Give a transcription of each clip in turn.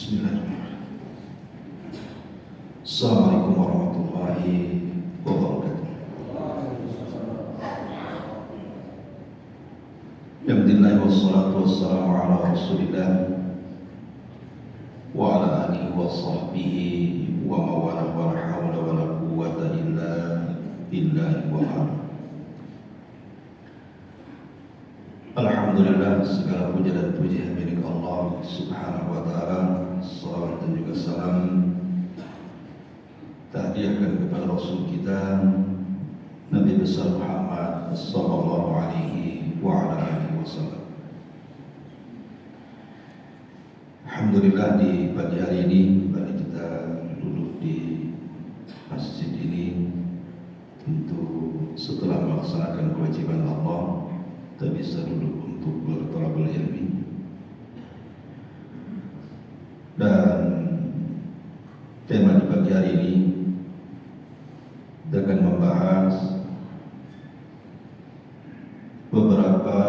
Bismillahirrahmanirrahim. Assalamualaikum warahmatullahi wabarakatuh. Alhamdulillah wassalatu wassalamu ala rasulillah wa ala alihi wa sahbihi wa mawala wa la hawla wa la quwwata illa billahi wa ala. Alhamdulillah, segala puja dan puji milik Allah Subhanahu wa ta'ala. Salawat dan juga salam tahdiahkan kepada Rasul kita Nabi besar Muhammad sallallahu alaihi wa ala alihi wasallam. Alhamdulillah, di pagi hari ini kembali kita duduk di masjid ini. Tentu setelah melaksanakan kewajiban Allah, kita bisa duduk untuk berthalabul ilmi. Dan tema di pagi hari ini kita akan membahas beberapa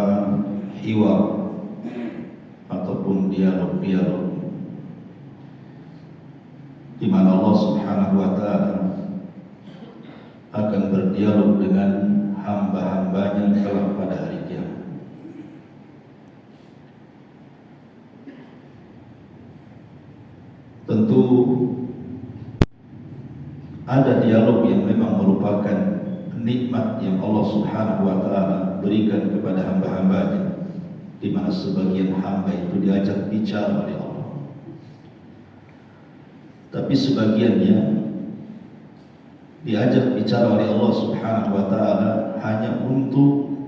hiwar ataupun dialog-dialog di mana Allah Subhanahu wa ta'ala akan berdialog dengan hamba-hambanya kelak pada hari kiamat. Tentu ada dialog yang memang merupakan nikmat yang Allah Subhanahu wa ta'ala berikan kepada hamba-hambanya, di mana sebagian hamba itu diajak bicara oleh Allah, tapi sebagiannya diajak bicara oleh Allah Subhanahu wa ta'ala hanya untuk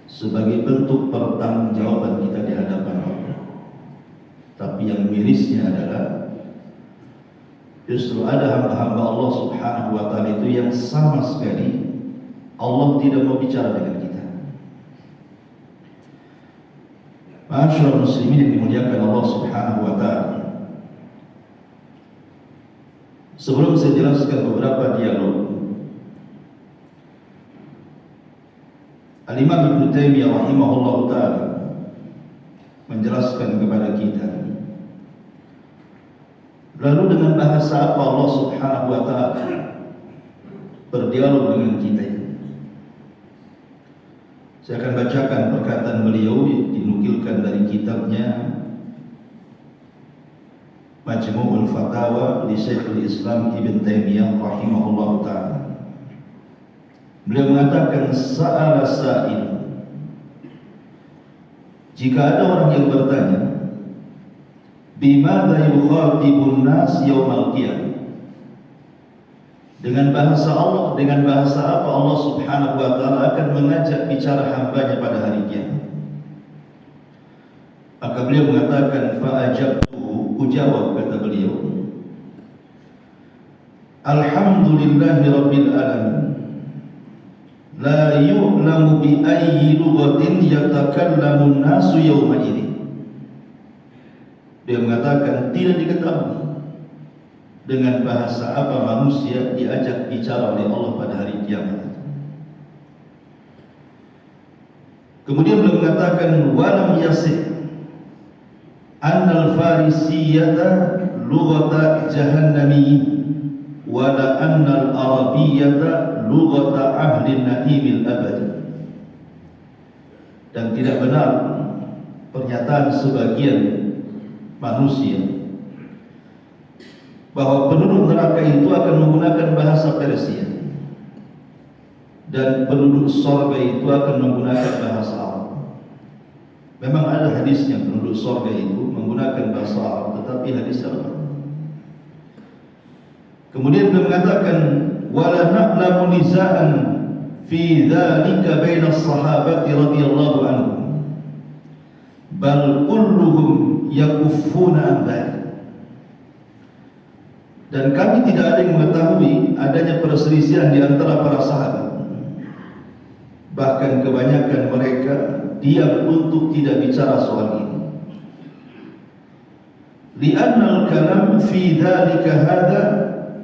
sebagai bentuk pertanggungjawaban kita di hadapan Allah. Tapi yang mirisnya adalah justru ada hamba-hamba Allah Subhanahu wa ta'ala itu yang sama sekali Allah tidak mau bicara dengan kita. Ma'asyiral muslimin yang dimuliakan Allah Subhanahu wa ta'ala, sebelum saya jelaskan beberapa dialog, Al-Imam Ibn Taimiyah rahimahullah ta'ala menjelaskan kepada kita, lalu dengan bahasa apa Allah Subhanahu wa ta'ala berdialog dengan kita ini? Saya akan bacakan perkataan beliau dinukilkan dari kitabnya Majmu'ul Fatawa li Syekhul Islam Ibn Taimiyah rahimahullah ta'ala. Beliau mengatakan, sa'ala sa'il, jika ada orang yang bertanya, bimadza yukhatibun nas yaumal qiyamah, dengan bahasa Allah, dengan bahasa apa Allah Subhanahu wa ta'ala akan mengajak bicara hambanya pada hari kiamat? Maka beliau mengatakan, fa'ajabtu, ujawab, kata beliau, alhamdulillahi rabbil alamin, la yu'lamu bi ayyi lughatin yatakallamun nasu yawma ini. Dia mengatakan tidak diketahui dengan bahasa apa manusia diajak bicara oleh Allah pada hari kiamat. Kemudian beliau mengatakan, walam yasih annal farisiyata lughata jahannamiyyin wala annal arabiyyata lughata ahli na'imil abadi. Dan tidak benar pernyataan sebagian manusia bahwa penduduk neraka itu akan menggunakan bahasa Persia dan penduduk surga itu akan menggunakan bahasa Arab. Memang ada hadisnya penduduk surga itu menggunakan bahasa Arab, tetapi hadisnya lemah. Kemudian beliau mengatakan, wala na'lamu nizaan fi dzalika baina as-sahabati radhiyallahu anhum bal kulluhum yakuffuna an dzalik. Dan kami tidak ada yang mengetahui adanya perselisihan di antara para sahabat. Bahkan kebanyakan mereka diam untuk tidak bicara soal ini. Li'anna al-kalam fi dzalika hadza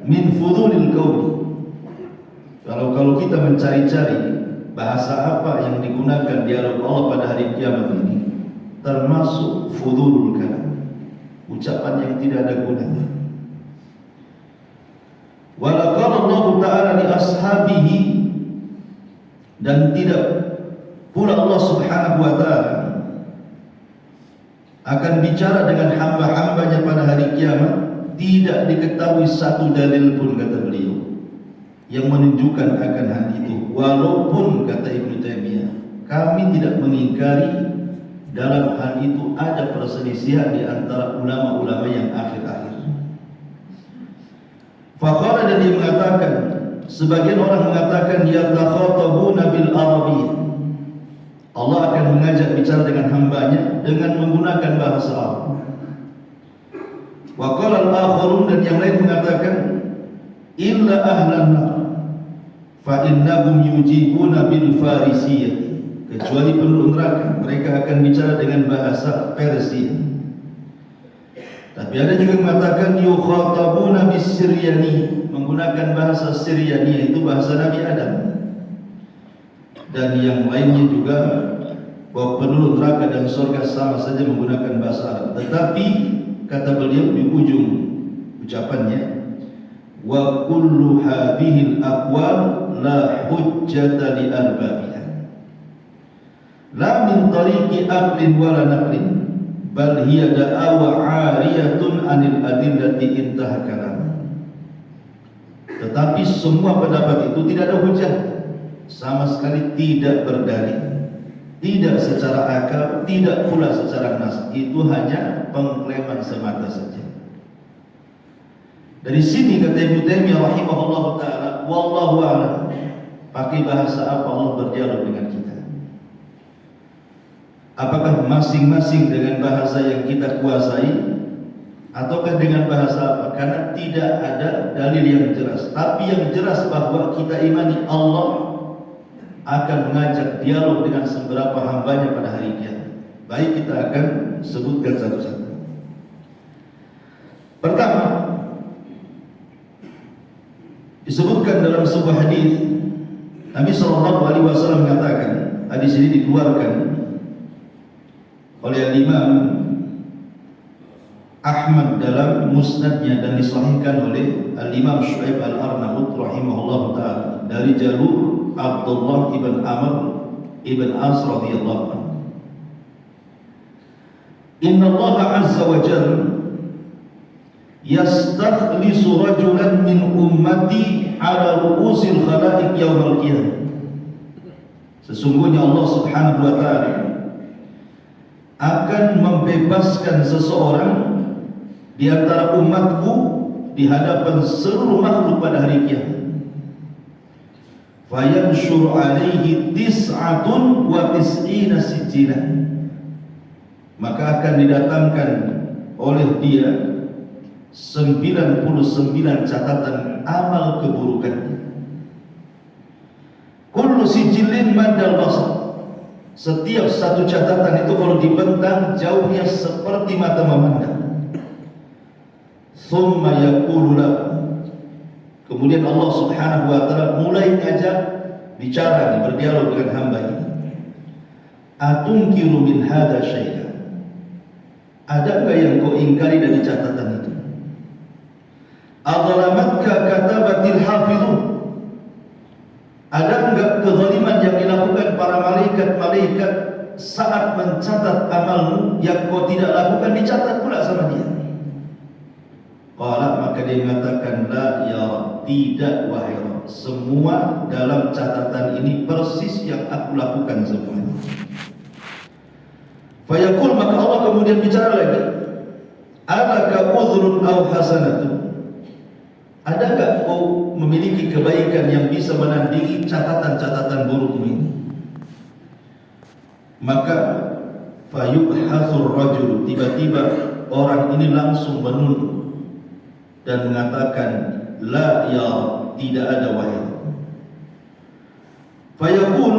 min fudulil qaul. Kalau kita mencari-cari bahasa apa yang digunakan dialog Allah pada hari kiamat ini, termasuk fudulul kalam, ucapan yang tidak ada gunanya. Walaqala Allah Ta'ala li ashabihi, dan tidak pula Allah Subhanahu wa Ta'ala akan bicara dengan hamba-hambanya pada hari kiamat. Tidak diketahui satu dalil pun, kata beliau, yang menunjukkan akan hal itu. Walaupun, kata Ibnu Taimiyah, kami tidak mengingkari dalam hal itu ada perselisihan di antara ulama-ulama yang akhir-akhir. Faqala, dan dia mengatakan, sebagian orang mengatakan yatakhatabuna bil arabiyyah, Allah akan mengajak bicara dengan hambanya dengan menggunakan bahasa Arab. Wa qala al-akharun, dan yang lain mengatakan illa ahlan nar fa innahum yujibuna bil farisiyah, kecuali penduduk neraka, mereka akan bicara dengan bahasa Persia. Tapi ada juga yang mengatakan yukhatabuna bis Siryani, menggunakan bahasa Siryani, yaitu bahasa Nabi Adam. Dan yang lainnya juga bahwa penduduk neraka dan surga sama saja menggunakan bahasa Arab. Tetapi kata beliau di ujung ucapannya, wa kullu hadhil aqwal la hujjata li arbabiha la min tariqi aqlin wala naqlin bal hiya da'awa 'ariyatun 'anil adillati intaha kalam. Tetapi semua pendapat itu tidak ada hujah, sama sekali tidak berdalil, tidak secara akal, tidak pula secara nas. Itu hanya pengklaiman semata saja. Dari sini kata Ibnu Taimiyah rahimahullah taala, wallahu a'lam, pakai bahasa apa Allah berdialog dengan kita? Apakah masing-masing dengan bahasa yang kita kuasai, ataukah dengan bahasa apa? Karena tidak ada dalil yang jelas. Tapi yang jelas bahwa kita imani Allah akan mengajak dialog dengan seberapa hambanya pada hari kiamat. Baik, kita akan sebutkan satu-satu. Pertama, disebutkan dalam sebuah hadis, Nabi SAW mengatakan, hadis ini dikeluarkan oleh Imam Ahmad dalam musnadnya dan disahihkan oleh Al-Imam Syu'aib Al-Arnaud rahimahullah ta'ala dari jalur Abdullah ibn Amr ibn As radhiyallahu anhu. Inna Allah azza wa jalla yastakhlisu rajulan min ummati ala ru'usil khalaiq yawmal qiyamah. Sesungguhnya Allah Subhanahu wa ta'ala akan membebaskan seseorang di antara umatku di hadapan seluruh makhluk pada hari kiamat. Fayanshur alaihi tis'atun wa tis'ina sijjinan, maka akan didatangkan oleh dia 99 catatan amal keburukannya. Kullu sijillin madal basar, setiap satu catatan itu kalau dibentang jauhnya seperti mata memandang. Thumma yaqulu lahu, kemudian Allah Subhanahu wa ta'ala mulai ngajak bicara, berdialog dengan hamba ini. Atunkiru min hadha syai'an, adakah yang kau ingkari dari catatan itu? Adzalamatka katabatil hafizun, ada enggak kezaliman yang dilakukan para malaikat-malaikat saat mencatat amalmu yang kau tidak lakukan dicatat pula sama dia? Qala, maka dia mengatakan, la ya Rabb, tidak wahai Rabb, semua dalam catatan ini persis yang aku lakukan semuanya. Fayaqul, maka Allah kemudian bicara lagi, alaka udhrun aw hasanatun, adakah kau memiliki kebaikan yang bisa menandingi catatan-catatan burukmu ini? Maka fayubhatsur rajul, tiba-tiba orang ini langsung menunduk dan mengatakan, la ya Rabb, tidak ada wahai. Fayaqul,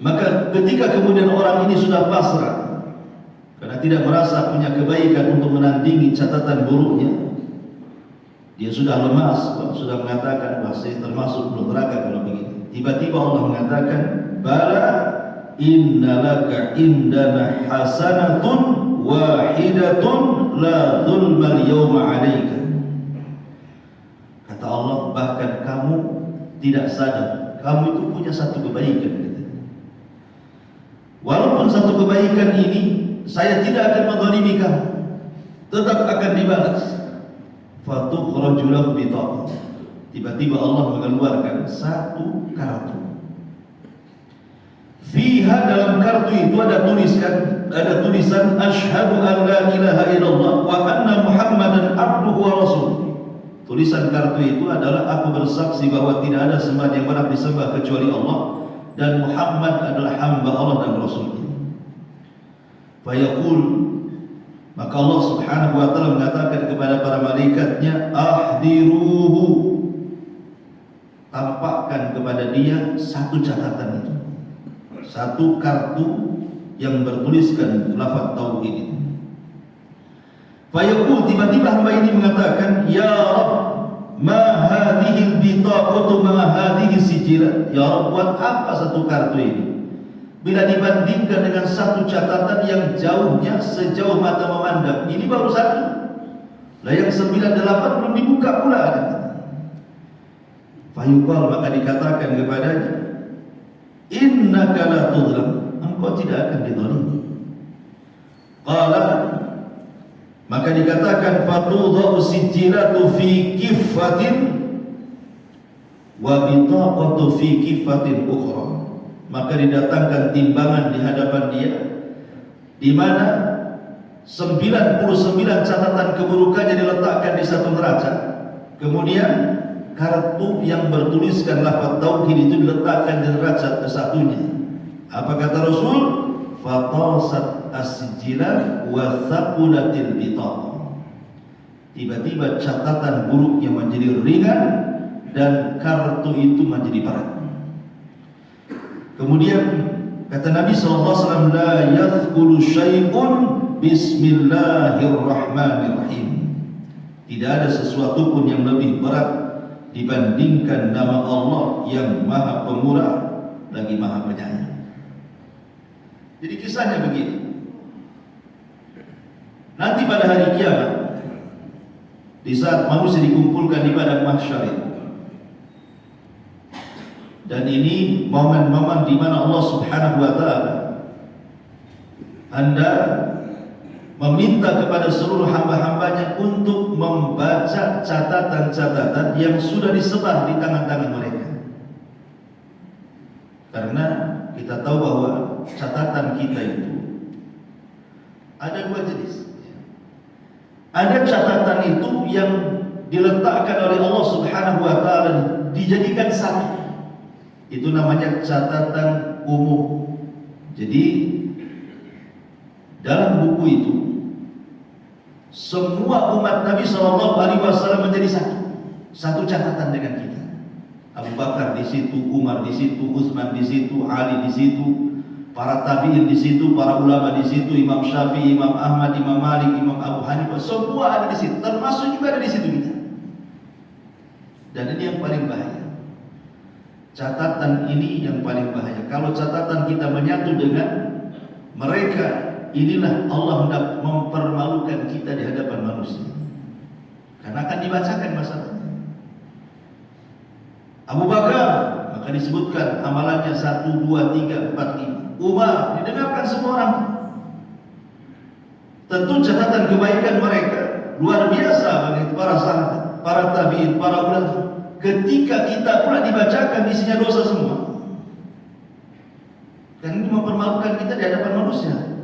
maka ketika kemudian orang ini sudah pasrah karena tidak merasa punya kebaikan untuk menandingi catatan buruknya, dia sudah lemas, sudah mengatakan bahwa saya termasuk neraka kalau begini. Tiba-tiba Allah mengatakan, bala innalaka indana hasanatun wahidatun la zulmal yawma 'alaika. Kata Allah, bahkan kamu tidak sadar kamu itu punya satu kebaikan. Walaupun satu kebaikan ini saya tidak akan menzalimi kamu, tetap akan dibalas. Fatukhraju lahu bitaqah. Tiba-tiba Allah mengeluarkan satu kartu. Fiha, dalam kartu itu ada tulisan asyhadu an la ilaha illallah wa anna muhammadan abduhu wa rasuluh. Tulisan kartu itu adalah aku bersaksi bahwa tidak ada sembahan yang berhak disembah kecuali Allah dan Muhammad adalah hamba Allah dan Rasulnya. Fayaqul, maka Allah subhanahu wa ta'ala mengatakan kepada para malaikatnya, ahdiruhu, tampakkan kepada dia satu catatan itu, satu kartu yang bertuliskan lafaz tauhid itu. Fayaqul, tiba-tiba hamba ini mengatakan, ya Rabb, ma hadhihi al-bitaqatu ma hadhihi sijilat. Ya Rabb, buat apa satu kartu ini bila dibandingkan dengan satu catatan yang jauhnya sejauh mata memandang? Ini baru satu, lah yang 98 belum dibuka pula. Fayuqal, maka dikatakan kepadanya, innaka la tudlam, engkau tidak akan dizalimi. Qala, maka dikatakan fatudhu sijilatu fi kiffatin wa bitaqatu fi kiffatin ukhra. Maka didatangkan timbangan di hadapan dia, di mana 99 catatan keburukannya diletakkan di satu neraca. Kemudian kartu yang bertuliskan lafaz tauhid itu diletakkan di neraca kesatunya. Apa kata Rasul? Fatasat as-sijilat wa thaqulatil bitaqah. Tiba-tiba catatan buruknya menjadi ringan dan kartu itu menjadi berat. Kemudian kata Nabi SAW, la yathqulu syai'un bismillahirrahmanirrahim. Tidak ada sesuatu pun yang lebih berat dibandingkan nama Allah yang Maha Pemurah lagi Maha Penyayang. Jadi kisahnya begini. Nanti pada hari kiamat, di saat manusia dikumpulkan di padang mahsyar itu, dan ini momen-momen di mana Allah Subhanahu wa taala Anda meminta kepada seluruh hamba-hambanya untuk membaca catatan-catatan yang sudah disebar di tangan-tangan mereka. Karena kita tahu bahwa catatan kita itu ada dua jenis. Ada catatan itu yang diletakkan oleh Allah Subhanahu wa taala, dijadikan satu. Itu namanya catatan umum. Jadi dalam buku itu semua umat Nabi SAW menjadi satu catatan dengan kita. Abu Bakar di situ, Umar di situ, Utsman di situ, Ali di situ, para tabi'in di situ, para ulama di situ, Imam Syafi'i, Imam Ahmad, Imam Malik, Imam Abu Hanifah, semua ada di situ. Termasuk juga ada di situ kita. Dan ini yang paling bahaya. Catatan ini yang paling bahaya. Kalau catatan kita menyatu dengan mereka, inilah Allah hendak mempermalukan kita di hadapan manusia. Karena akan dibacakan masalahnya. Abu Bakar, maka disebutkan amalannya 1, 2, 3, 4, 5. Umar, didengarkan semua orang. Tentu catatan kebaikan mereka luar biasa bagi para sahabat, para tabi'in, para ulama. Ketika kita pula dibacakan, isinya dosa semua. Dan ini mempermalukan kita di hadapan manusia.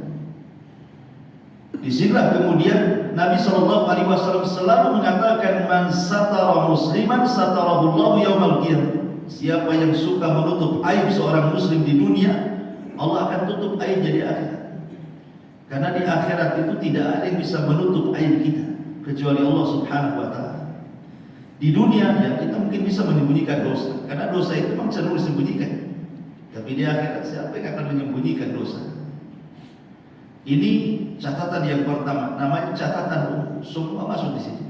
Disinilah kemudian Nabi SAW selalu mengatakan, man satara musliman satarahullahu yaumal qiyamah. Siapa yang suka menutup aib seorang muslim di dunia, Allah akan tutup aibnya di akhirat. Karena di akhirat itu tidak ada yang bisa menutup aib kita kecuali Allah Subhanahu wa taala. Di dunia ya kita mungkin bisa menyembunyikan dosa, karena dosa itu memang cenderung disembunyikan. Tapi di akhirat siapa yang akan menyembunyikan dosa? Ini catatan yang pertama, namanya catatan umum, semua masuk di sini.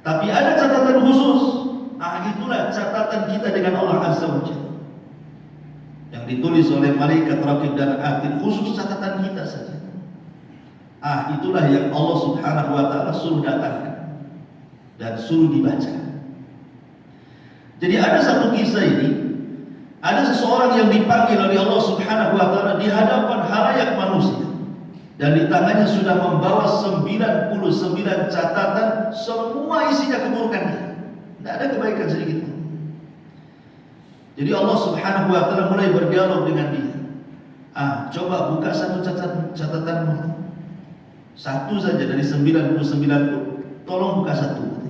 Tapi ada catatan khusus. Itulah catatan kita dengan Allah Azza wa Jalla, yang ditulis oleh malaikat raqib dan atid, khusus catatan kita saja. Itulah yang Allah Subhanahu wa ta'ala suruh datangkan dan suruh dibaca. Jadi ada satu kisah ini, ada seseorang yang dipanggil oleh Allah Subhanahu wa ta'ala di hadapan halayak manusia, dan di tangannya sudah membawa 99 catatan, semua isinya keburukan dia. Tidak ada kebaikan sedikit pun. Jadi Allah Subhanahu wa ta'ala mulai berdialog dengan dia. Coba buka satu catatanmu. Satu saja dari 99 itu, tolong buka satu.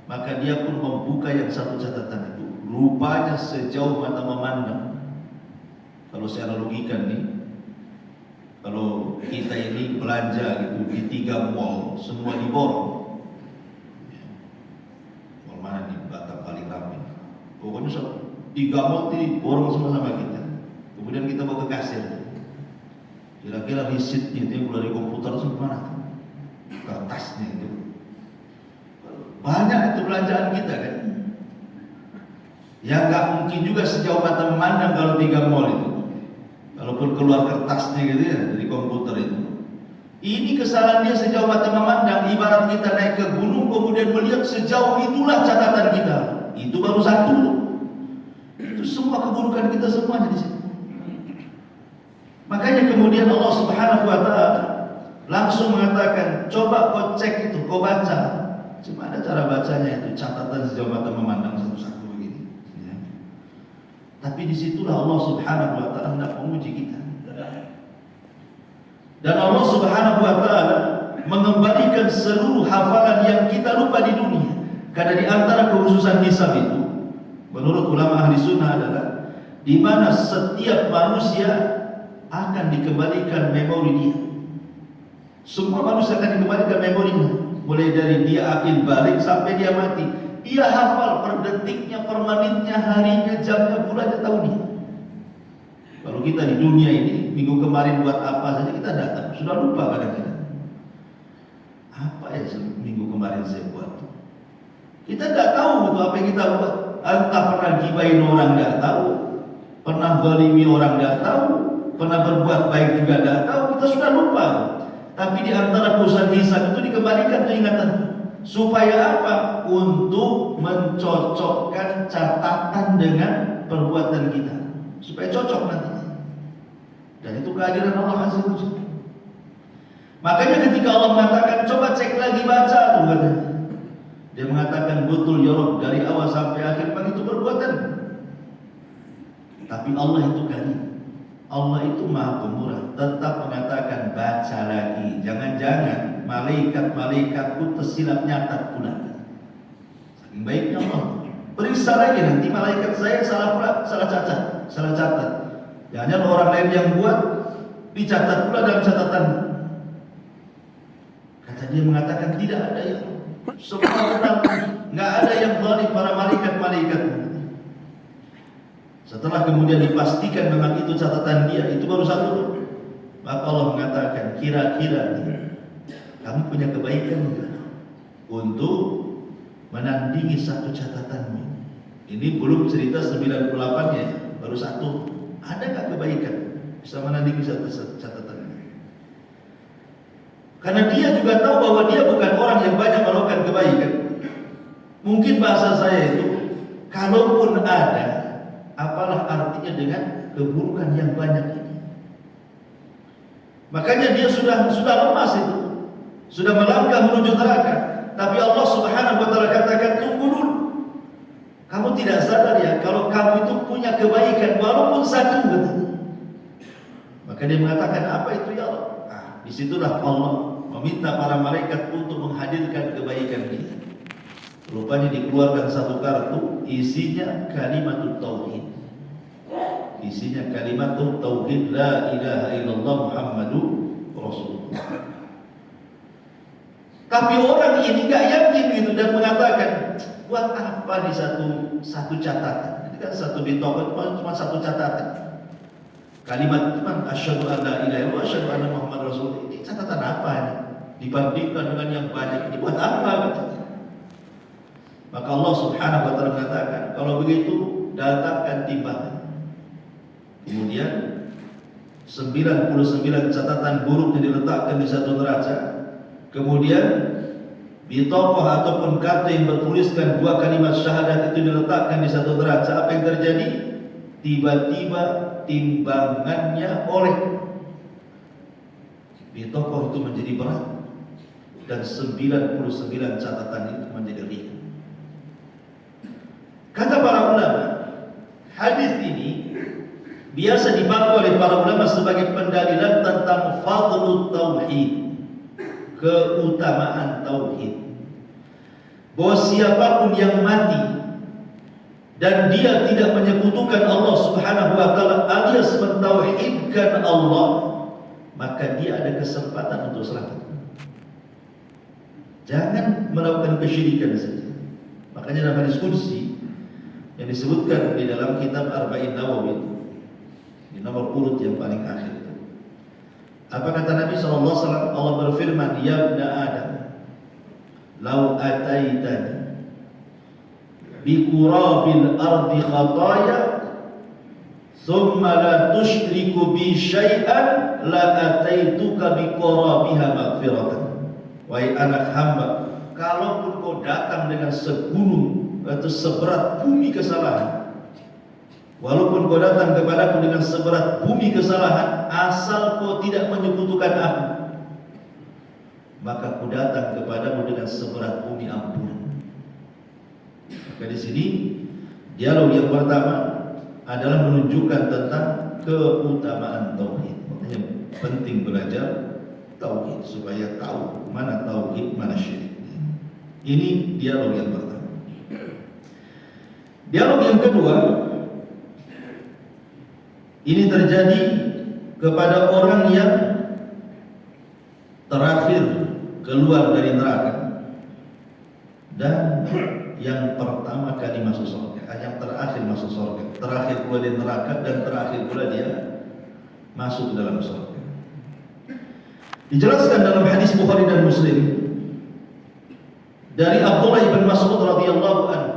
Maka dia pun membuka yang satu catatan itu. Rupanya sejauh mata memandang. Kalau saya analogikan nih, kalau kita ini belanja gitu di 3 mall, semua diborong. Mall mana di Batam paling ramai? Pokoknya 3 mall diborong sama-sama kita. Kemudian kita bawa ke kasir. Kira-kira receipt-nya itu yang keluar dari komputer itu mana? Kertasnya itu. Banyak itu belanjaan kita kan. Ya nggak mungkin juga sejauh mata memandang kalau 3 mall itu. Kalaupun keluar kertasnya gitu ya dari komputer itu. Ini kesalahan dia sejauh mata memandang. Ibarat kita naik ke gunung kemudian melihat sejauh itulah catatan kita. Itu baru satu. Itu semua keburukan kita semuanya di sini. Makanya kemudian Allah Subhanahu wa ta'ala langsung mengatakan, coba kau cek itu, kau baca. Cuma ada cara bacanya itu, catatan sejauh mata memandang satu-satu begini. Ya. Tapi disitulah Allah Subhanahu wa ta'ala hendak menguji kita. Dan Allah Subhanahu wa ta'ala mengembalikan seluruh hafalan yang kita lupa di dunia. Karena di antara kekhususan hisab itu, menurut ulama ahli sunnah adalah di mana setiap manusia akan dikembalikan memori dia. Semua manusia akan dikembalikan memorinya, mulai dari dia akil balik sampai dia mati. Dia hafal per detiknya, per menitnya, harinya, jamnya, bulannya, tahunnya. Kalau kita di dunia ini minggu kemarin buat apa saja kita datang, sudah lupa kadang-kadang. Apa ya minggu kemarin saya buat? Kita tidak tahu itu apa yang kita buat. Entah pernah gibahin orang tidak tahu, pernah zalimi orang tidak tahu, pernah berbuat baik juga tidak tahu, kita sudah lupa. Tapi di antara urusan hisab itu dikembalikan keingatan. Supaya apa? Untuk mencocokkan catatan dengan perbuatan kita, supaya cocok nanti. Dan itu kehadiran Allah Azza wa Jalla. Makanya ketika Allah mengatakan, coba cek lagi baca tuh katanya. Dia mengatakan betul ya Rabb, dari awal sampai akhir memang itu perbuatan. Tapi Allah itu karim. Allah itu maha pemurah, tetap mengatakan baca lagi. Jangan-jangan malaikat-malaikat pun tersilap nyatat pula. Saking baiknya Allah. Periksa lagi nanti malaikat saya salah pula, salah catat. Jangan orang lain yang buat dicatat pula dalam catatan. Kata dia mengatakan tidak ada yang semua benar, nggak ada yang zalim para malaikat-malaikat. Setelah kemudian dipastikan memang itu catatan dia, itu baru satu. Maka Allah mengatakan, kira-kira kamu punya kebaikan enggak untuk menandingi satu catatanmu? Ini belum cerita 98-nya, baru satu. Ada nggak kebaikan bisa menandingi satu catatan? Karena dia juga tahu bahwa dia bukan orang yang banyak melakukan kebaikan. Mungkin bahasa saya itu, kalaupun ada, apalah artinya dengan keburukan yang banyak ini. Makanya dia sudah lemas itu, sudah melangkah menuju neraka. Tapi Allah Subhanahu wa ta'ala katakan, tunggu dulu. Kamu tidak sadar ya kalau kamu itu punya kebaikan walaupun satu katanya. Maka dia mengatakan, apa itu ya Allah? Disitulah Allah meminta para malaikat untuk menghadirkan kebaikan kita. Rupanya dikeluarkan satu kartu, isinya kalimat tauhid. Isinya kalimat tauhid, la ilaha illallah Muhammadur Rasulullah. Tapi orang ini gak yakin gitu dan mengatakan, buat apa di satu catatan? Ini kan satu bitokan cuma satu catatan. Kalimat itu kan asyhadu an la ilaha illallah, asyhadu anna Muhammadar Rasulullah. Ini catatan apa ini? Dibandingkan dengan yang banyak ini buat apa katanya? Maka Allah Subhanahu wa ta'ala mengatakan, kalau begitu datangkan timbangan. Kemudian 99 catatan buruk yang diletakkan di satu neraca. Kemudian bitokoh ataupun kartu yang bertuliskan 2 kalimat syahadat itu diletakkan di satu neraca. Apa yang terjadi? Tiba-tiba timbangannya oleh bitokoh itu menjadi berat dan 99 catatan itu menjadi ringan. Kata para ulama, hadis ini biasa dipakai oleh para ulama sebagai pendalilan tentang fadlul tauhid, keutamaan tauhid. Bahwa siapapun yang mati dan dia tidak menyekutukan Allah Subhanahu wa taala alias mentauhidkan Allah, maka dia ada kesempatan untuk selamat. Jangan melakukan kesyirikan saja. Makanya dalam hadis qudsi yang disebutkan di dalam kitab Arba'in Nawawi di nomor urut yang paling akhir itu. Apa kata Nabi SAW? Allah berfirman, ya ibna Adam, lau ataitani biqurabil ardi khataya thumma la tusyriku bi syai'an la ataituka biqurabiha maghfiratan. Wahai anak hamba, kalaupun kau datang dengan segunung atau seberat bumi kesalahan, walaupun kau datang kepadaku dengan seberat bumi kesalahan, asal kau tidak menyekutukan aku, maka ku datang kepadamu dengan seberat bumi ampunan. Maka di sini dialog yang pertama adalah menunjukkan tentang keutamaan tauhid. Makanya penting belajar tauhid supaya tahu mana tauhid, mana syirik. Ini dialog yang pertama. Dialog yang kedua, ini terjadi kepada orang yang terakhir keluar dari neraka dan yang pertama kali masuk surga, yang terakhir masuk surga, terakhir keluar dari neraka dan terakhir pula dia masuk ke dalam surga. Dijelaskan dalam hadis Bukhari dan Muslim dari Abdullah bin Mas'ud radhiyallahu anhu,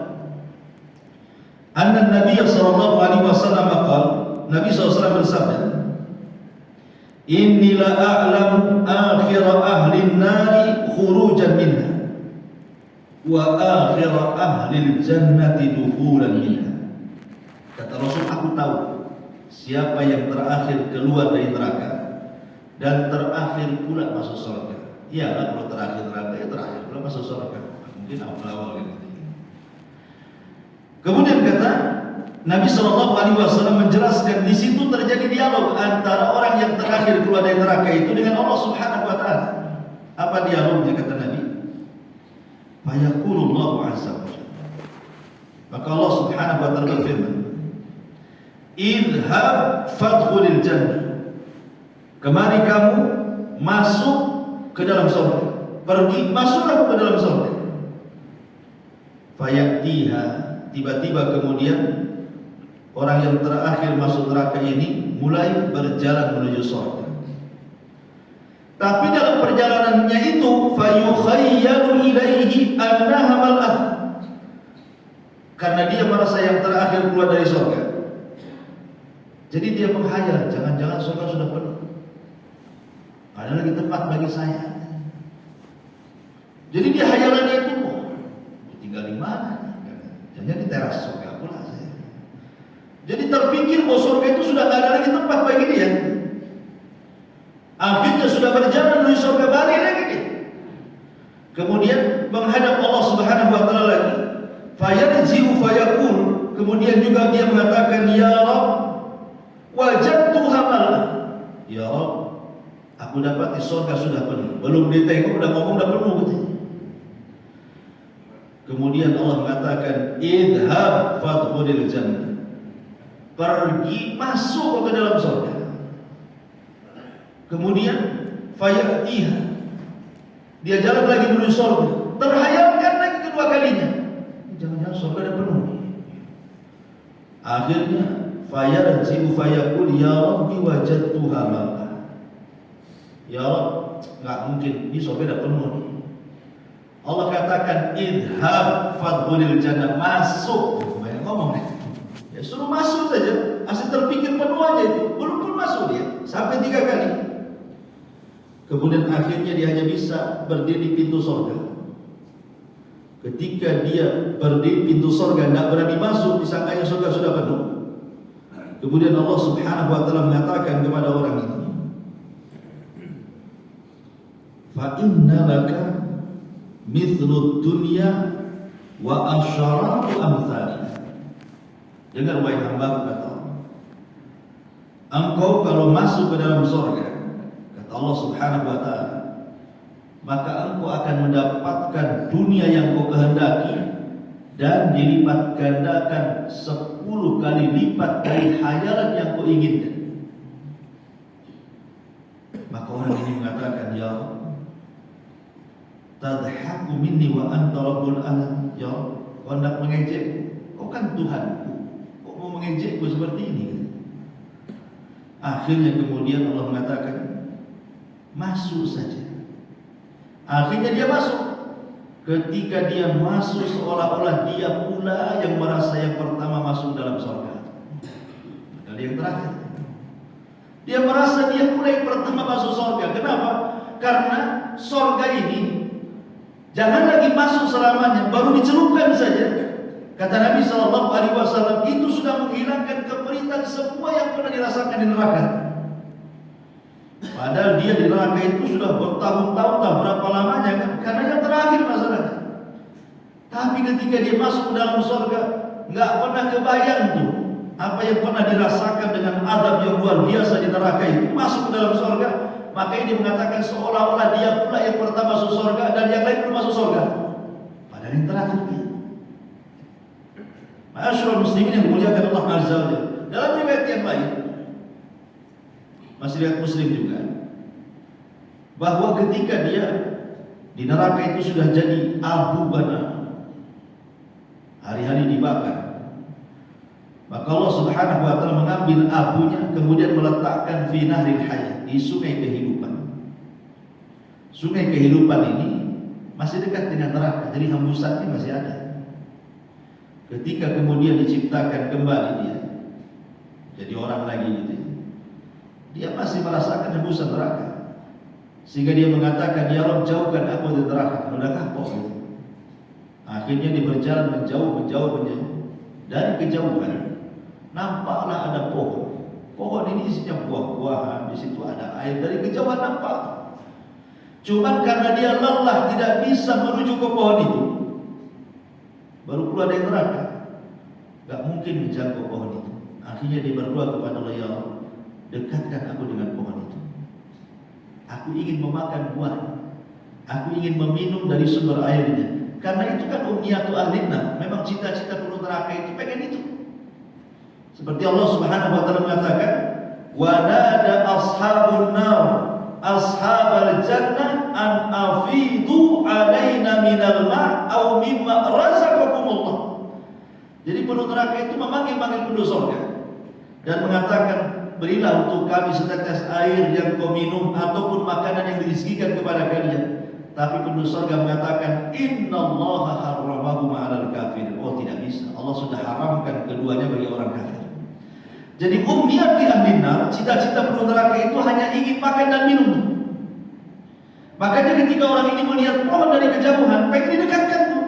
anna Nabi sallallahu alaihi wasallam qala, Nabi SAW bersabda, inni la a'lam akhir ahli an-nari khurujan minha wa akhir ahli al-jannati dukhulan minha. Kata Rasul, aku tahu siapa yang terakhir keluar dari neraka dan terakhir pula masuk surga. Iyalah, kalau terakhir neraka ya terakhir pula masuk surga. Mungkin awal-awal gitu. Kemudian kata Nabi SAW menjelaskan, di situ terjadi dialog antara orang yang terakhir keluar dari neraka itu dengan Allah Subhanahu wa taala. Apa dialognya kata Nabi? Fayaqulullahu azza wa jalla. Maka Allah Subhanahu wa taala berfirman, idhab fadkhulil jannah. Kemari kamu masuk ke dalam surga. Pergi, masuklah ke dalam surga. Fayatiha, tiba-tiba kemudian orang yang terakhir masuk neraka ini mulai berjalan menuju surga. Tapi dalam perjalanannya itu fayukhayyalu ilaihi annaha mal'ah. Karena dia merasa yang terakhir keluar dari surga, jadi dia menghayal, jangan-jangan surga sudah penuh, ada lagi tempat bagi saya. Jadi dia hayalannya itu, tinggal di mana? Jangan di teras surga pula saya. Jadi terpikir bahwa surga itu sudah tidak ada lagi tempat bagi dia. Akhirnya sudah berjalan menuju surga, balik lagi dia. Kemudian menghadap Allah Subhanahu wa taala lagi. Fayarji'u fayaqul, kemudian juga dia mengatakan, ya Rabb, wajadtuha mal'ah. Ya Rabb, aku dapati surga sudah penuh. Belum ditengok udah ngomong udah penuh katanya. Kemudian Allah mengatakan, idhab fadkhulil jannah. Pergi, masuk ke dalam surga. Kemudian fayatiha, dia jalan lagi menuju surga. Terhayalkan lagi kedua kalinya, jangan-jangan surga ada penuh. Akhirnya fayarji'u fayaqul, ya Rabbi wajadtuha mal'ah. Ya Rabb, enggak mungkin, ini surga ada penuh nih. Allah katakan, idhab fadkhulil jannah, masuk. Banyak ngomong nih. Ya suruh masuk saja, asal terpikir penuh aja itu. Belum pun masuk dia sampai 3 kali. Kemudian akhirnya dia hanya bisa berdiri di pintu surga. Ketika dia berdiri pintu surga, tidak berani masuk, disangkanya surga sudah penuh. Kemudian Allah Subhanahu wa taala mengatakan kepada orang ini, fa inna laka mithlud dunya wa asyaratu amsalih. Dengar wahai hamba, kata Allah, engkau kalau masuk ke dalam surga, kata Allah Subhanahu wa taala, maka engkau akan mendapatkan dunia yang kau kehendaki dan dilipat gandakan 10 kali lipat dari khayalan yang kau inginkan. Maka orang ini mengatakan, ya Allah, tadhaku minni wa anta rabbul alam. Ya Allah, kau hendak mengejek, kau kan Tuhanku, kau mau mengejekku seperti ini? Akhirnya kemudian Allah mengatakan, masuk saja. Akhirnya dia masuk. Ketika dia masuk, seolah-olah dia pula yang merasa yang pertama masuk dalam surga. Kali yang terakhir, dia merasa dia pula yang pertama masuk surga. Kenapa? Karena surga ini jangan lagi masuk selamanya, baru dicelupkan saja. Kata Nabi SAW, itu sudah menghilangkan keperitan semua yang pernah dirasakan di neraka. Padahal dia di neraka itu sudah bertahun-tahun, tak berapa lamanya kan? Karena yang terakhir masalahnya. Tapi ketika dia masuk ke dalam surga, nggak pernah kebayang tuh apa yang pernah dirasakan dengan azab yang luar biasa di neraka itu. Masuk ke dalam surga, maka ini mengatakan seolah-olah dia pula yang pertama masuk surga dan yang lain belum masuk surga. Padahal yang terakhir dia. Ma'asyiral muslimin yang dimuliakan Allah Azza wa Jalla. Dalam riwayat yang lain, masih riwayat Muslim juga, bahwa ketika dia di neraka itu sudah jadi abu bana, hari-hari dibakar, maka Allah Subhanahu wa taala mengambil abunya kemudian meletakkan fi nahril hayat, di sungai kehidupan. Sungai kehidupan ini masih dekat dengan neraka, jadi hembusannya masih ada. Ketika kemudian diciptakan kembali dia jadi orang lagi gitu, dia masih merasakan hembusan neraka, sehingga dia mengatakan, ya Rabb, jauhkan aku dari neraka. Udah kapok gitu. Akhirnya dia berjalan menjauh. Dari kejauhan nampaklah ada pohon. Pohon ini isinya buah-buahan, di situ ada air. Dari kejauhan nampak. Cuman karena dia lelah tidak bisa menuju ke pohon itu, baru keluar dari neraka, gak mungkin menjangkau pohon itu. Akhirnya dia berdoa kepada Allah, ya Allah, dekatkan aku dengan pohon itu. Aku ingin memakan buahnya. Aku ingin meminum dari sumber airnya. Karena itu kan umniyatu ahlinna. Memang cita-cita penduduk neraka itu pengen itu. Seperti Allah Subhanahu wa taala mengatakan, wa nada ashabun nar ashabal jannah an afidu alaina minal ma' aw mimma razaqakumullah. Jadi penduduk neraka itu memanggil penduduk surga dan mengatakan, berilah untuk kami setetes air yang kau minum ataupun makanan yang dirizkikan kepada kalian. Tapi penduduk surga mengatakan, innallaha harramahu ma'alal kafir. Oh, tidak bisa, Allah sudah haramkan keduanya bagi orang kafir. Jadi umniyat di ahlinnar, cita-cita penduduk neraka itu hanya ingin makan dan minum. Makanya ketika orang ini melihat pohon dari kejauhan, pengen didekatkan tuh,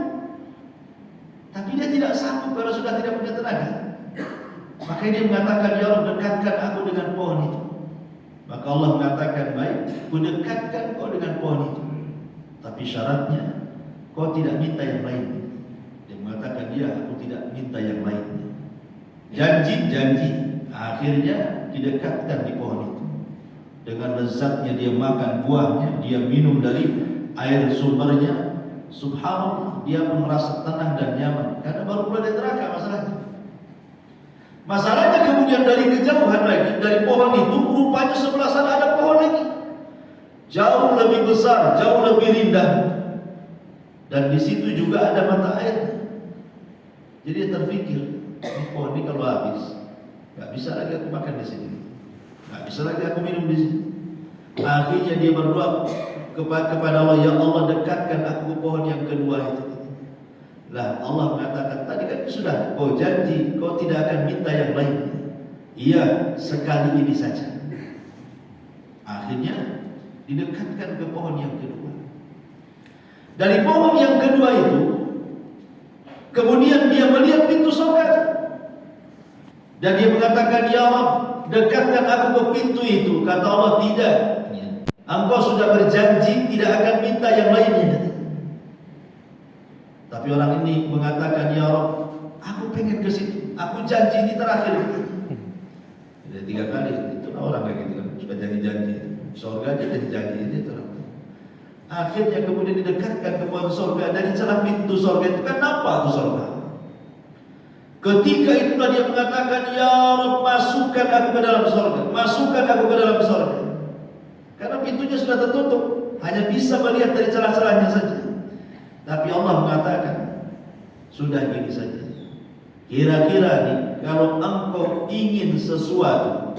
tapi dia tidak sanggup karena sudah tidak punya tenaga. Maka dia mengatakan, ya Allah, dekatkan aku dengan pohon itu. Maka Allah mengatakan, baik, ku dekatkan kau dengan pohon itu, tapi syaratnya kau tidak minta yang lain. Dia mengatakan, ya, aku tidak minta yang lainnya. Janji. Akhirnya didekatkan di pohon itu. Dengan lezatnya dia makan buahnya, dia minum dari air sumbernya. Subhanallah, dia pun merasa tenang dan nyaman karena baru mulai dari neraka masalahnya. Masalahnya kemudian dari kejauhan lagi, dari pohon itu rupanya sebelah sana ada pohon lagi, jauh lebih besar, jauh lebih indah, dan di situ juga ada mata air. Jadi dia terpikir, ini pohon ini kalau habis, gak bisa lagi aku makan di sini, gak bisa lagi aku minum di sini. Akhirnya dia berdoa kepada Allah, ya Allah, dekatkan aku ke pohon yang kedua itu. Lah Allah mengatakan, tadi kan sudah kau janji kau tidak akan minta yang lain. Iya, sekali ini saja. Akhirnya didekatkan ke pohon yang kedua. Dari pohon yang kedua itu, kemudian dia melihat pintu surga dan dia mengatakan, "Ya Rabb, dekatkan aku ke pintu itu." Kata Allah, "Tidak. Engkau sudah berjanji tidak akan minta yang lainnya." Tapi orang ini mengatakan, "Ya Rabb, aku pengen ke situ. Aku janji ini terakhir." Sudah 3 kali. Itulah orang kayak gitu kan, sudah janji-janji. Surga aja janji-janji itu. Akhirnya kemudian didekatkan ke pohon surga. Dari celah pintu surga itu kan nampak tuh surga. Ketika itulah dia mengatakan, "Ya Rabb, masukkan aku ke dalam surga. Masukkan aku ke dalam surga." Karena pintunya sudah tertutup, hanya bisa melihat dari celah-celahnya saja. Tapi Allah mengatakan, "Sudah gini saja. Kira-kira nih, kalau engkau ingin sesuatu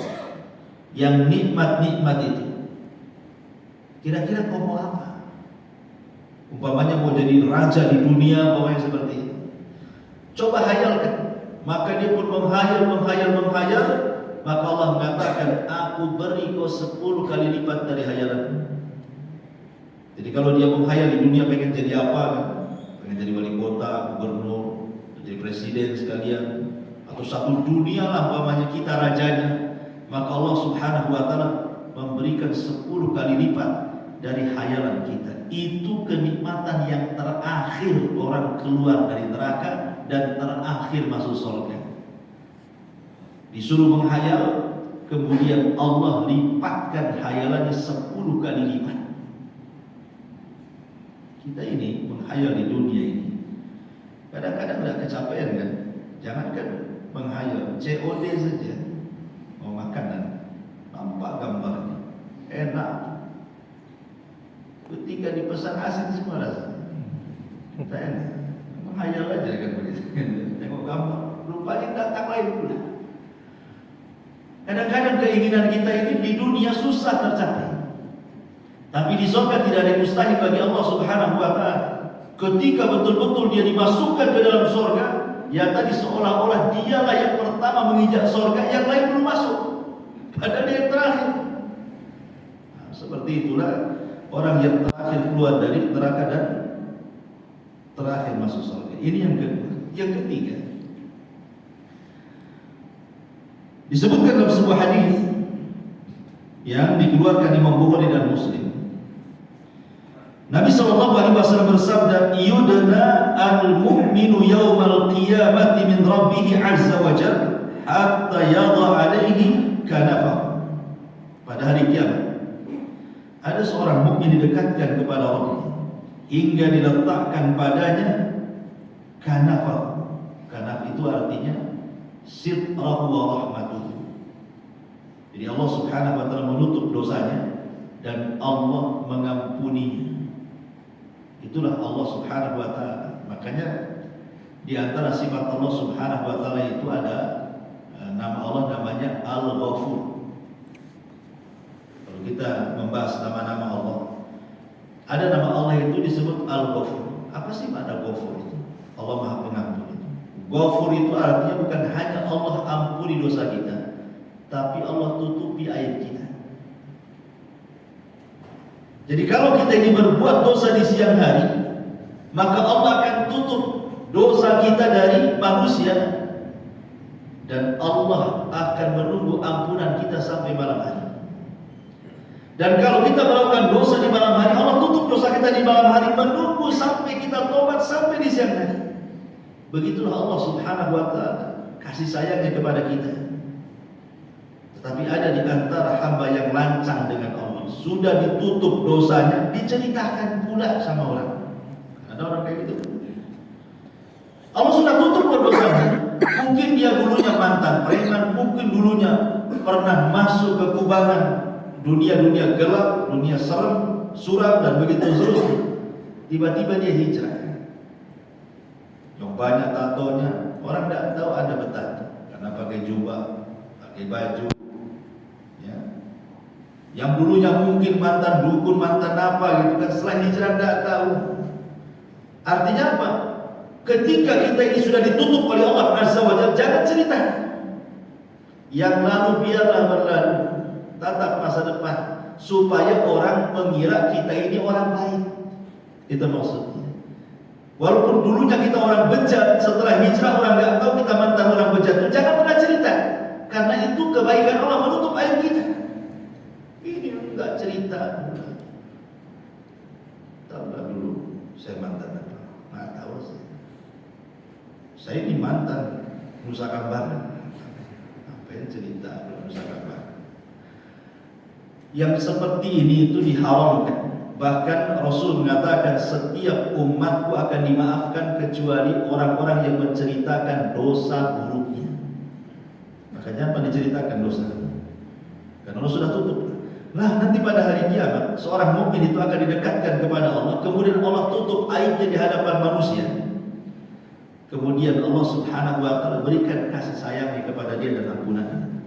yang nikmat-nikmat itu, kira-kira kau mau apa? Umpamanya mau jadi raja di dunia, umpamanya seperti itu. Coba hayalkan." Maka dia pun menghayal. Maka Allah mengatakan, "Aku beri kau 10 kali lipat dari hayalanmu." Jadi kalau dia menghayal di dunia pengen jadi apa kan? Pengen jadi wali kota, gubernur, jadi presiden sekalian, atau satu dunia lah umpamanya kita rajanya, maka Allah Subhanahu wa taala memberikan 10 kali lipat dari hayalan kita. Itu kenikmatan yang terakhir orang keluar dari neraka dan terakhir masuk surga. Disuruh menghayal, kemudian Allah lipatkan hayalannya 10 kali lipat. Kita ini menghayal di dunia ini, kadang-kadang tidak kecapean kan? Jangankan menghayal, COD saja, mau makanan, nampak gambarnya, enak. Ketika dipesan asin semua rasanya, kita enak. Menghayal aja kan begitu. Tengok gambar, rupanya datang lain pula. Kadang-kadang keinginan kita ini di dunia susah tercapai, tapi di surga tidak ada yang mustahil bagi Allah Subhanahu wa taala. Ketika betul-betul dia dimasukkan ke dalam surga, ya tadi seolah-olah dialah yang pertama menginjak surga, yang lain belum masuk, padahal dia yang terakhir. Nah, seperti itulah orang yang terakhir keluar dari neraka dan terakhir masuk surga. Ini yang kedua. Yang ketiga, disebutkan dalam sebuah hadis yang dikeluarkan Imam Bukhari dan Muslim. Nabi SAW bersabda, "Yudna al-mu'minu yawmal qiyamati min rabbih azza wa jalla hatta yadha alaihi kanafah." Pada hari kiamat ada seorang mukmin didekatkan kepada Allah hingga diletakkan padanya kanafah. Kanaf itu artinya sitrahu wa rahmatuhu. Jadi Allah Subhanahu wa taala menutup dosanya dan Allah mengampuninya. Itulah Allah Subhanahu wa taala. Makanya di antara sifat Allah Subhanahu wa taala itu ada nama Allah namanya Al-Ghafur. Kalau kita membahas nama-nama Allah, ada nama Allah itu disebut Al-Ghafur. Apa sih makna Ghafur itu? Allah Maha Pengampun. Ghafur itu artinya bukan hanya Allah ampuni dosa kita, tapi Allah tutupi aib kita. Jadi kalau kita ini berbuat dosa di siang hari, maka Allah akan tutup dosa kita dari manusia, dan Allah akan menunggu ampunan kita sampai malam hari. Dan kalau kita melakukan dosa di malam hari, Allah tutup dosa kita di malam hari, menunggu sampai kita tobat sampai di siang hari. Begitulah Allah Subhanahu wa taala kasih sayangnya kepada kita. Tetapi ada di antara hamba yang lancang dengan Allah, sudah ditutup dosanya, diceritakan pula sama orang. Ada orang kayak gitu. Allah sudah tutup dosanya. Mungkin dia dulunya mantan preman, mungkin dulunya pernah masuk ke kubangan, dunia-dunia gelap, dunia serem, suram dan begitu seterusnya. Tiba-tiba dia hijrah. Yang banyak tatonya, orang tidak tahu ada betapa karena pakai jubah, pakai baju. Ya. Yang dulunya mungkin mantan dukun, mantan apa gitu kan, setelah hijrah tidak tahu. Artinya apa? Ketika kita ini sudah ditutup oleh Allah Azza wa Jalla, jangan cerita. Yang lalu biarlah berlalu, tatap masa depan. supaya orang mengira kita ini orang baik. Itu maksudnya. Walaupun dulunya kita orang bejat, setelah hijrah orang nggak tahu kita mantan orang bejat, jangan pernah cerita, karena itu kebaikan Allah menutup aib kita. Ini nggak cerita. Tahu nggak dulu saya mantan apa? Nggak tahu sih. Saya ini mantan Nusa Kambangan. Apa yang cerita Nusa Kambangan? Yang seperti ini itu diharamkan. Bahkan Rasul mengatakan setiap umatku akan dimaafkan kecuali orang-orang yang menceritakan dosa buruknya. Makanya apa diceritakan dosa? Karena Allah sudah tutup. Nah, nanti pada hari kiamat seorang mukmin itu akan didekatkan kepada Allah, kemudian Allah tutup aibnya di hadapan manusia. Kemudian Allah Subhanahu wa taala berikan kasih sayangnya kepada dia dan ampunannya.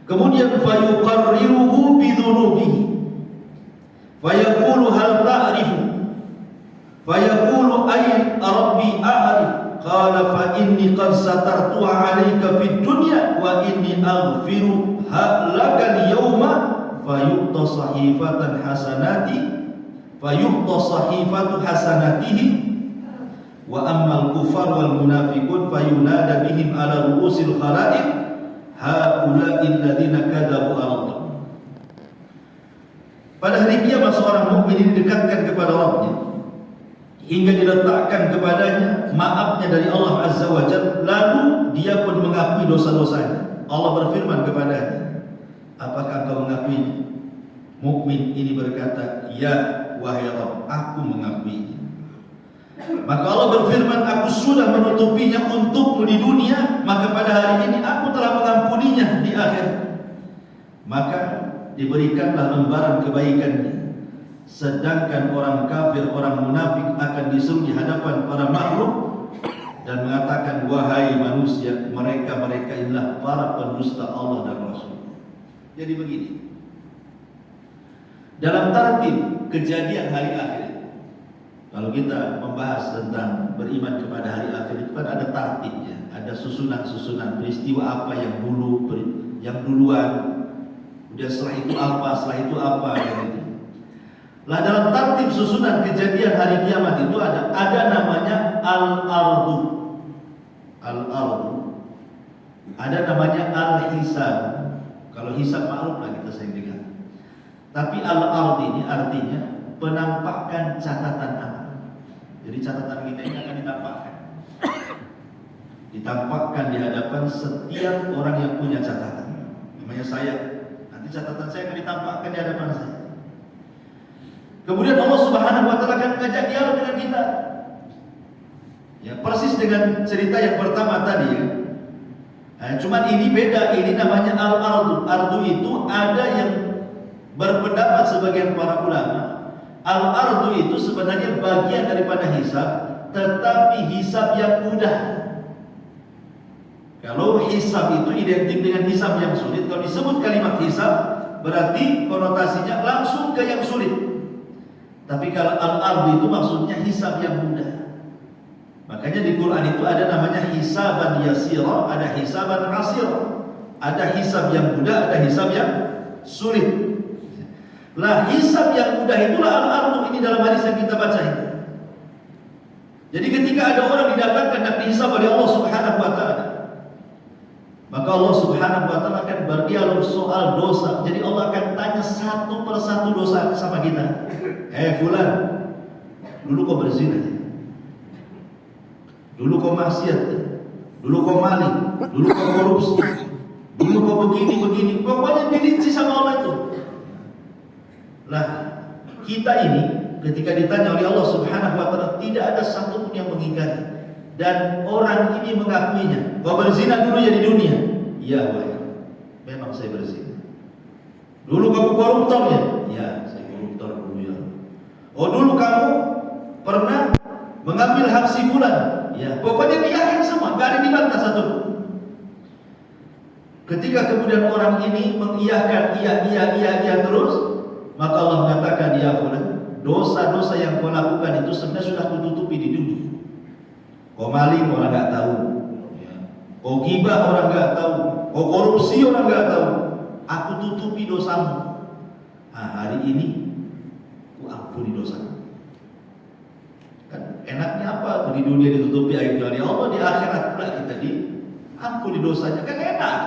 Kemudian fayuqarriruhu bidzunubihi. Fayaqulu hal ta'rifu? Fayaqulu ay rabbi a'rif. Qala fa inni qad satartuha 'alaika fid dunya wa inni aghfiru laka al-yawma fayuqta sahifatan hasanati fayuqta sahifatu hasanatihi wa ammal kufar wal munafiqun fayunada bihim ala ru'usil khalaiq haula'i alladziina kadzabu 'ala Allah. Pada hari kiamat seorang mukmin ini didekatkan kepada Rabbnya hingga diletakkan kepadanya maafnya dari Allah Azza wa Jalla, lalu dia pun mengakui dosa-dosanya. Allah berfirman kepadanya, apakah kau mengakui? Mukmin ini berkata, ya wahai Rabb, aku mengakui. Maka Allah berfirman, aku sudah menutupinya untukmu di dunia, maka pada hari ini aku telah mengampuninya di akhir. Maka diberikanlah lembaran kebaikannya. Sedangkan orang kafir, orang munafik akan disuruh di hadapan para makhluk dan mengatakan, wahai manusia, mereka inilah para pendusta Allah dan Rasul. Jadi begini, dalam tartib kejadian hari akhir, kalau kita membahas tentang beriman kepada hari akhir itu kan ada tartibnya, ada susunan-susunan peristiwa apa yang dulu, yang duluan, kemudian setelah itu apa gitu. Lah dalam tertib susunan kejadian hari kiamat itu ada namanya al-ardu. Al-ardu. Ada namanya al-hisab. Kalau hisab maklum lah kita sering dengar. Tapi al-ardu ini artinya penampakan catatan amal. Jadi catatan kita ini akan ditampakkan. Ditampakkan di hadapan setiap orang yang punya catatan. Namanya saya. Catatan saya akan ditampakkan di hadapan saya. Kemudian Allah Subhanahu wa taala akan mengajak dialog dengan kita. Ya, persis dengan cerita yang pertama tadi ya. Cuman ini beda, ini namanya al-ardu. Ardu itu ada yang berpendapat sebagian para ulama, al-ardu itu sebenarnya bagian daripada hisab, tetapi hisab yang mudah. Kalau hisab itu identik dengan hisab yang sulit, kalau disebut kalimat hisab berarti konotasinya langsung ke yang sulit. Tapi kalau al-ardu itu maksudnya hisab yang mudah. Makanya di Quran itu ada namanya hisaban yasira, ada hisaban qasir. Ada hisab yang mudah, ada hisab yang sulit. Lah hisab yang mudah itulah al-ardu ini dalam hadis yang kita baca ini. Jadi ketika ada orang didapatkan dan dihisab oleh Allah Subhanahu wa taala, maka Allah Subhanahu wa taala akan berdialog soal dosa. Jadi Allah akan tanya satu persatu dosa sama kita. Fulan, dulu kau berzina, dulu kau maksiat, dulu kau maling, dulu kau korupsi, dulu kau begini. Pokoknya dirinci sama Allah itu. Lah, kita ini ketika ditanya oleh Allah Subhanahu wa taala tidak ada satupun yang mengingkari. Dan orang ini mengakuinya. Kau berzina dulu ya di dunia. Iya, wahai. Memang saya berzina. Dulu kamu koruptor ya? Ya, saya koruptor dulu ya. Oh, dulu kamu pernah mengambil hak si fulan? Ya, pokoknya diyakin semua, enggak ada dibantah satu. Ketika kemudian orang ini mengiyakan iya terus, maka Allah mengatakan, ya fulan, dosa-dosa yang kau lakukan itu sebenarnya sudah kututupi di dunia. Kau maling orang nggak tahu, kau gibah orang nggak tahu, kau korupsi orang nggak tahu. Aku tutupi dosamu. hari ini ku ampuni dosa. Kan enaknya apa? Di dunia ditutupi aibnya oleh Allah, di akhirat pula kita diampuni dosanya. Kan enak.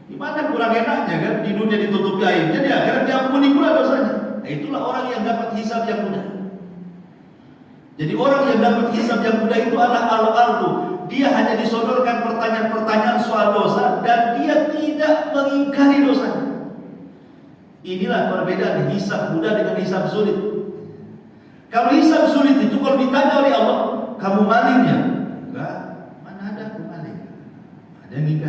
Gimana kurang enaknya kan? Di dunia ditutupi aibnya, di akhirat diampuni pula dosanya. Nah, itulah orang yang dapat hisab yang mudah. Jadi orang yang dapat hisab yang mudah itu adalah al-ardu. Dia hanya disodorkan pertanyaan-pertanyaan soal dosa dan dia tidak mengingkari dosanya. Inilah perbedaan hisab mudah dengan hisab sulit. Kalau hisab sulit itu kalau ditanya oleh Allah, kamu malingnya? Enggak, mana ada aku maling. Ada yang ingkar.